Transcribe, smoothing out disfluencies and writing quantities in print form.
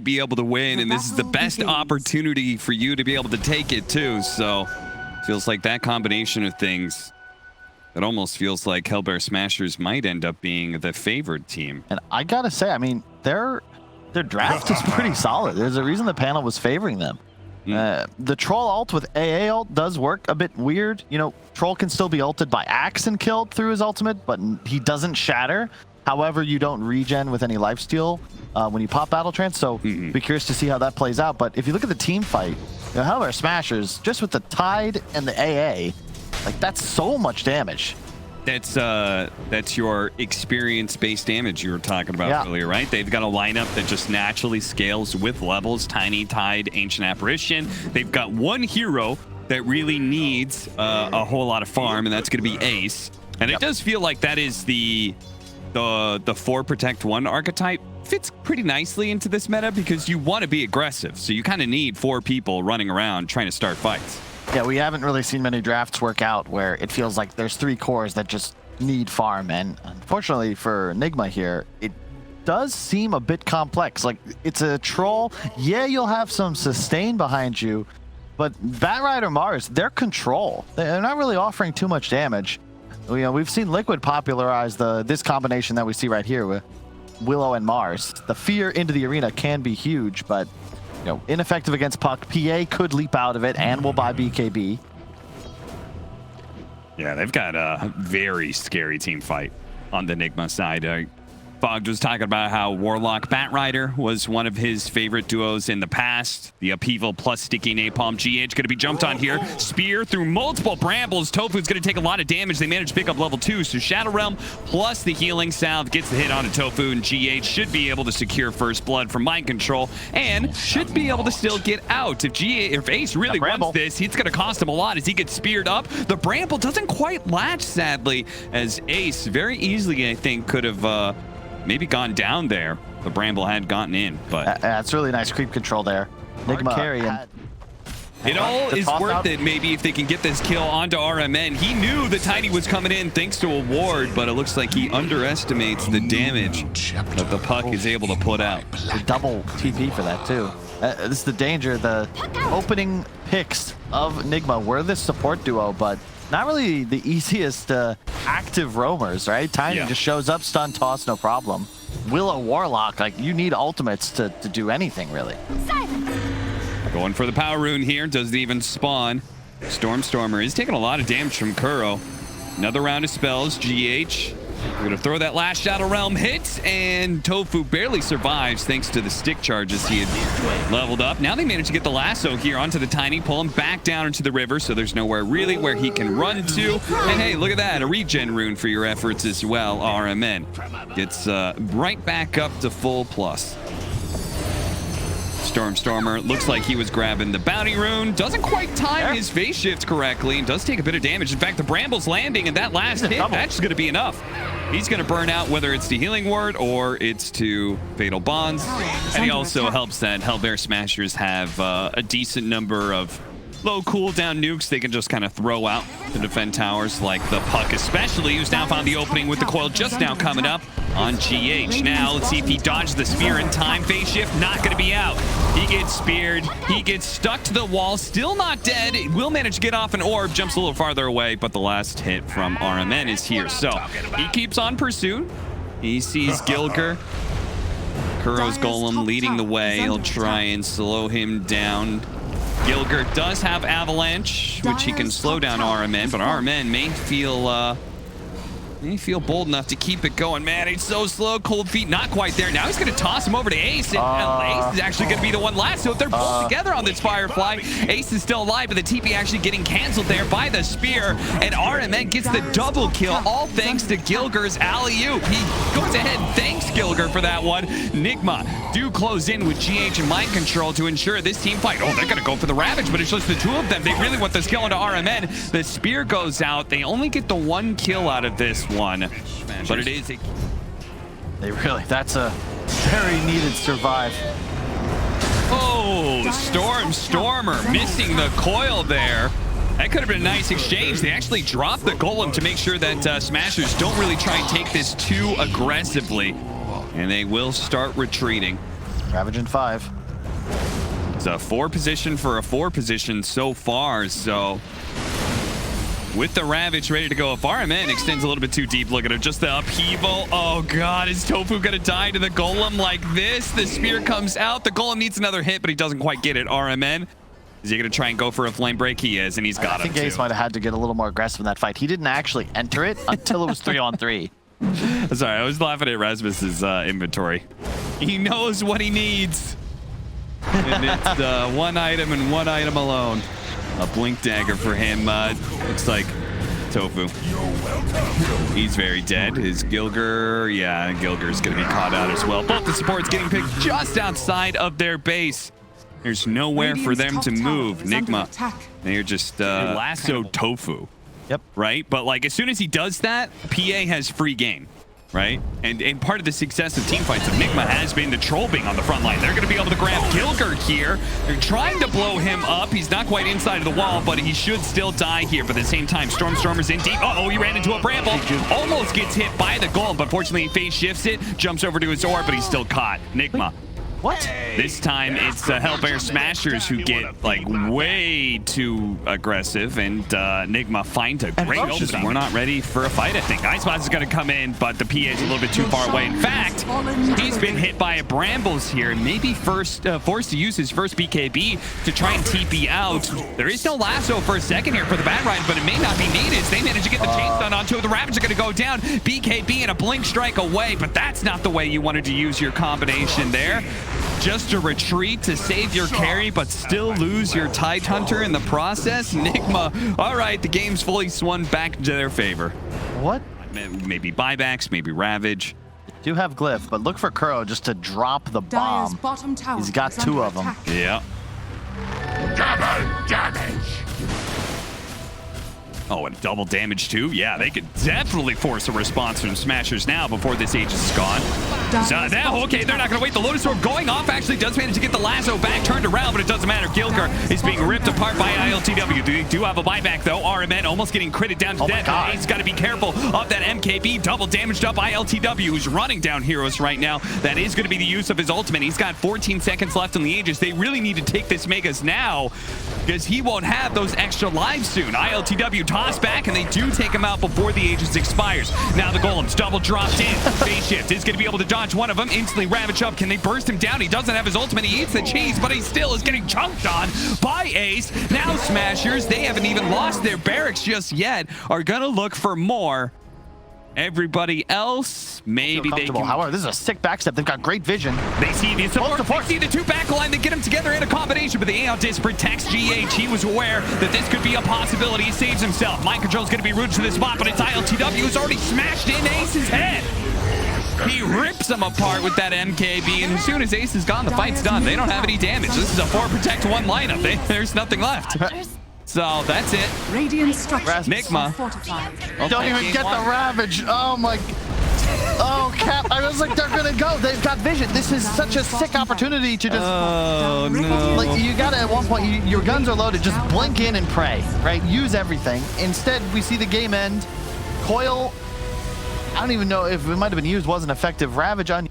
be able to win, and this is the best opportunity for you to be able to take it too. So feels like that combination of things, it almost feels like Hellbear Smashers might end up being the favored team. And I gotta say, I mean, their draft is pretty solid. There's a reason the panel was favoring them. The Troll ult with AA ult does work a bit weird. You know, Troll can still be ulted by Axe and killed through his ultimate, but he doesn't shatter. However, you don't regen with any lifesteal when you pop Battle Trance, so be curious to see how that plays out. But if you look at the team fight, you know, Hellbear Smashers, just with the Tide and the AA, like that's so much damage. That's your experience-based damage you were talking about earlier, right? They've got a lineup that just naturally scales with levels: Tiny, Tide, Ancient Apparition. They've got one hero that really needs a whole lot of farm, and that's going to be Ace. And it does feel like that is the 4 Protect 1 archetype fits pretty nicely into this meta because you want to be aggressive. So you kind of need 4 people running around trying to start fights. Yeah, we haven't really seen many drafts work out where it feels like there's 3 cores that just need farm. And unfortunately for Nigma here, it does seem a bit complex. Like, it's a troll. Yeah, you'll have some sustain behind you, but Batrider Mars, they're control. They're not really offering too much damage. You know, we've seen Liquid popularize this combination that we see right here with Willow and Mars. The fear into the arena can be huge, but you know, ineffective against Puck. PA could leap out of it and will buy BKB. Yeah, they've got a very scary team fight on the Nigma side. Fogg was talking about how Warlock Batrider was one of his favorite duos in the past. The Upheaval plus Sticky Napalm. GH going to be jumped on here. Spear through multiple brambles. Tofu's going to take a lot of damage. They managed to pick up level 2. So Shadow Realm plus the Healing Salve gets the hit onto Tofu, and GH should be able to secure first blood from Mind Control and should be able to still get out. If Ace really wants this, it's going to cost him a lot as he gets speared up. The bramble doesn't quite latch, sadly, as Ace very easily, I think, could have maybe gone down there. The bramble had gotten in, but that's really nice creep control there. Nigma carrying. It all is worth it, maybe, if they can get this kill onto RMN. He knew the Tiny was coming in thanks to a ward, but it looks like he underestimates the damage that the Puck is able to put out. A double TP for that, too. This is the danger. The opening picks of Nigma were this support duo, but not really the easiest active roamers, right? Tiny just shows up, stun, toss, no problem. Willow, Warlock, like, you need ultimates to do anything, really. Going for the power rune here, doesn't even spawn. Stormer is taking a lot of damage from Kuro. Another round of spells. GH, we're gonna throw that last Shadow Realm hit, and Tofu barely survives thanks to the stick charges he had leveled up. Now they managed to get the lasso here onto the Tiny, pull him back down into the river, so there's nowhere really where he can run to. And hey, look at that, a regen rune for your efforts as well. RMN gets right back up to full plus. Stormer looks like he was grabbing the bounty rune. Doesn't quite time his phase shift correctly and does take a bit of damage. In fact, the bramble's landing, and that last hit, that's going to be enough. He's going to burn out, whether it's to Healing Ward or it's to Fatal Bonds. And he also helps that Hellbear Smashers have a decent number of low cooldown nukes they can just kind of throw out to defend towers, like the Puck especially, who's now found the opening with the coil just now coming up on GH. Now let's see if he dodges the spear in time. Phase shift not going to be out. He gets speared. He gets stuck to the wall. Still not dead. Will manage to get off an orb. Jumps a little farther away, but the last hit from RMN is here. So he keeps on pursuit. He sees Gilger. Kuro's Golem leading the way. He'll try and slow him down. Gilger does have Avalanche, which he can slow down RMN, but RMN may feel bold enough to keep it going. Man, he's so slow. Cold feet not quite there. Now he's going to toss him over to Ace, and Ace is actually going to be the one last. So if they're both together on this Firefly, Ace is still alive, but the TP actually getting canceled there by the spear, and RMN gets the double kill, all thanks to Gilger's alley-oop. He goes ahead and thanks Gilger for that one. Nigma do close in with GH and Mind Control to ensure this team fight. Oh, they're going to go for the Ravage, but it's just the 2 of them. They really want this kill into RMN. The spear goes out. They only get the 1 kill out of this one, but it is that's a very needed survive. Oh, Stormer missing the coil there. That could have been a nice exchange. They actually dropped the Golem to make sure that Smashers don't really try and take this too aggressively, and they will start retreating. Ravage in 5. It's a 4 position for a 4 position so far, so with the Ravage ready to go, if RMN extends a little bit too deep, look at him, just the upheaval. Oh god, is Tofu gonna die to the Golem like this? The spear comes out, the Golem needs another hit, but he doesn't quite get it. RMN, is he gonna try and go for a flame break? He is, and he's got it. I think Ace might have had to get a little more aggressive in that fight. He didn't actually enter it until it was 3-on-3. Sorry, I was laughing at Rasmus's inventory. He knows what he needs. And it's one item and one item alone. A blink dagger for him. Looks like Tofu. He's very dead. His Gilger, yeah, Gilger's gonna be caught out as well. Both the supports getting picked just outside of their base. There's nowhere for them to move. Nigma, they're just lasso Tofu. Yep. Right? But like as soon as he does that, PA has free game. Right? And part of the success of team fights of Nigma has been the troll being on the front line. They're going to be able to grab Gilger here. They're trying to blow him up. He's not quite inside of the wall, but he should still die here. But at the same time, Storm's in deep. Uh-oh, he ran into a bramble. Almost gets hit by the Golem, but fortunately he phase shifts it, jumps over to his orb, but he's still caught. Nigma. What? This time it's Hellbear Smashers who get like way too aggressive, and Nigma finds a great opening. We're not ready for a fight, I think. Icebox is going to come in, but the PA is a little bit too far away. In fact, he's been hit by a Brambles here, and maybe forced to use his first BKB to try and TP out. There is no lasso for a second here for the Bad Ride, but it may not be needed as they manage to get the chase done onto it. The Ravage are going to go down. BKB and a blink strike away, but that's not the way you wanted to use your combination there. Just a retreat to save your carry, but still lose your Tide Hunter in the process. Nigma, all right, the game's fully swung back to their favor. What? Maybe buybacks, maybe Ravage. Do have Glyph, but look for Kuro just to drop the bomb. He's got 2 of them. Yeah. Double damage. Oh, and double damage too? Yeah, they could definitely force a response from Smashers now before this Aegis is gone. So now, okay, they're not going to wait. The Lotus Orb going off actually does manage to get the lasso back turned around, but it doesn't matter. Gilger is being ripped apart by ILTW. They do have a buyback though. RMN almost getting critted down to death. He's got to be careful of that MKB. Double damaged up ILTW, who's running down heroes right now. That is going to be the use of his ultimate. He's got 14 seconds left on the Aegis. They really need to take this Megas now because he won't have those extra lives soon. ILTW toss back, and they do take him out before the Aegis expires. Now the Golem's double dropped in. Phase shift is going to be able to dodge one of them. Instantly Ravage up. Can they burst him down? He doesn't have his ultimate. He eats the cheese, but he still is getting chunked on by Ace. Now Smashers, they haven't even lost their barracks just yet, are going to look for more. Everybody else, maybe they can... However, this is a sick backstep. They've got great vision. They see the support. They see the 2 backline. They get them together in a combination, but the AOT disc protects GH. He was aware that this could be a possibility. He saves himself. Mind control's going to be rooted to this spot, but it's ILTW who's already smashed in Ace's head. He rips him apart with that MKB, and as soon as Ace is gone, the fight's done. They don't have any damage. This is a 4 protect 1 lineup. There's nothing left. So that's it. Radiant structures Nigma. Don't even get the Ravage. Oh my. Oh, Cap. I was like, they're going to go. They've got vision. This is such a sick opportunity to just. Oh, no. Like, you got to, at one point, your guns are loaded. Just blink in and pray, right? Use everything. Instead, we see the game end. Coil, I don't even know if it might have been used, wasn't effective. Ravage on.